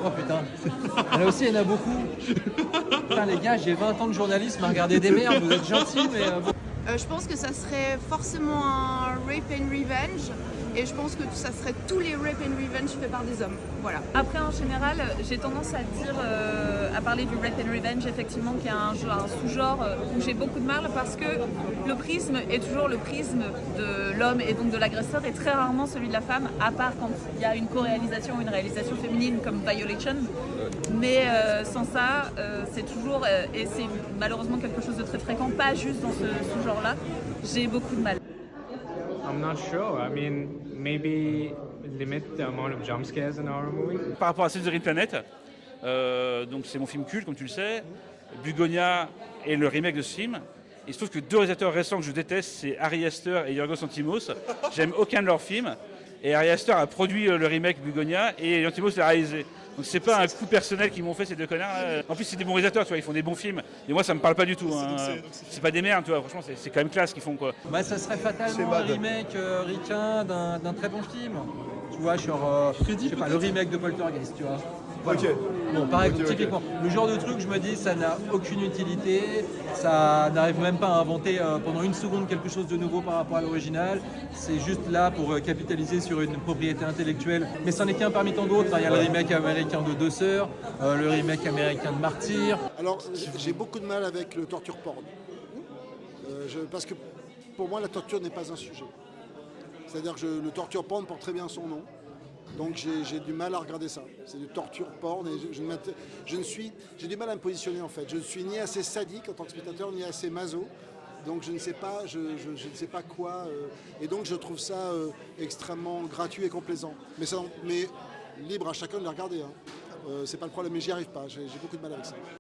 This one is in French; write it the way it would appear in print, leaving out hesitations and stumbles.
Oh putain, là aussi il y en a beaucoup. Putain les gars, j'ai 20 ans de journalisme à regarder des merdes, vous êtes gentils mais bon. Je pense que ça serait forcément un rape and revenge et je pense que ça serait tous les rape and revenge faits par des hommes. Voilà. Après, en général, j'ai tendance à dire, à parler du rape and revenge, effectivement, qui est un sous-genre où j'ai beaucoup de mal parce que le prisme est toujours le prisme de l'homme et donc de l'agresseur et très rarement celui de la femme, à part quand il y a une co-réalisation ou une réalisation féminine comme Violation. Mais sans ça, c'est toujours, et c'est malheureusement quelque chose de très fréquent, pas juste dans ce sous-genre-là, j'ai beaucoup de mal. I'm not sure. I mean, maybe limit the amount of jump scares in a horror movie. Par rapport à Césaire Planète, donc c'est mon film culte, comme tu le sais. Bugonia est le remake de ce film. Il se trouve que deux réalisateurs récents que je déteste, c'est Ari Aster et Yorgos Lanthimos. J'aime aucun de leurs films. Et Ari Aster a produit le remake Bugonia et Lanthimos l'a réalisé. Donc c'est pas un coup personnel qu'ils m'ont fait ces deux connards. En plus c'est des bons réalisateurs, tu vois, ils font des bons films. Et moi ça me parle pas du tout. Hein. C'est pas des merdes, tu vois. Franchement c'est quand même classe qu'ils font quoi. Bah ça serait fatalement un remake ricain d'un très bon film. Tu vois, genre je sais pas, le remake de Poltergeist, tu vois. Voilà. Ok. Bon, pareil, Ok, typiquement, ok. le genre de truc, je me dis, ça n'a aucune utilité, ça n'arrive même pas à inventer pendant une seconde quelque chose de nouveau par rapport à l'original. C'est juste là pour capitaliser sur une propriété intellectuelle. Mais c'en est qu'un parmi tant d'autres. Il y a le remake américain de Deux Sœurs, le remake américain de Martyr. Alors, j'ai beaucoup de mal avec le torture porn. Parce que pour moi, la torture n'est pas un sujet. C'est-à-dire que le torture porn porte très bien son nom. Donc j'ai du mal à regarder ça. C'est du torture porn et j'ai du mal à me positionner en fait. Je ne suis ni assez sadique en tant que spectateur, ni assez maso. Donc je ne sais pas, je ne sais pas quoi. Et donc je trouve ça extrêmement gratuit et complaisant. Mais libre à chacun de les regarder. Hein. C'est pas le problème, mais j'y arrive pas. J'ai beaucoup de mal avec ça.